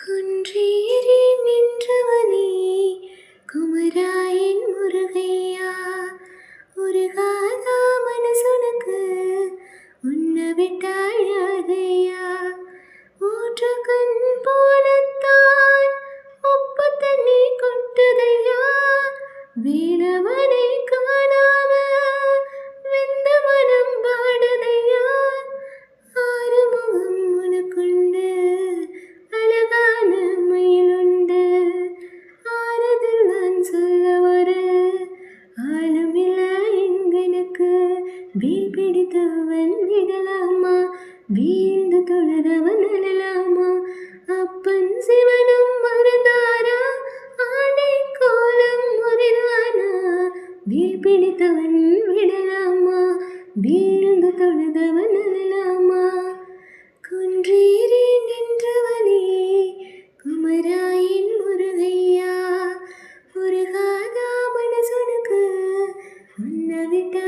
குன்றேறி நின்றவனே குமராயன் முருகையா, உருகாதா மனசுனக்கு உன்னை விட்டால் யாரையா? ஊற்றுக்கண் போலத்தான் உப்பு தண்ணி கொட்டுதையா, வேலவனை காணாம வெந்த மனம் பாடுதையா. ஆறுமுகம் உனக்குண்டு அழகான மயிலுண்டு, ஆறுதல் நான் சொல்ல ஒரு ஆளுமில்ல எங்களுக்கு. வீல் பிடித்தவன் விடலாமா, வீழ்ந்து தொழுதவன் அழலாமா? அப்பன் சிவனும் மறந்தாரா, ஆடை கோலம் முறிதானா? வீல் பிடித்தவன் விடலாமா, வீழ்ந்து தொழுதவன் அழலாமா? குன்றேறி நின்றவனே குமராயன் முருகையா, உருகாதா மனசுனக்கு உன்னை விட்டா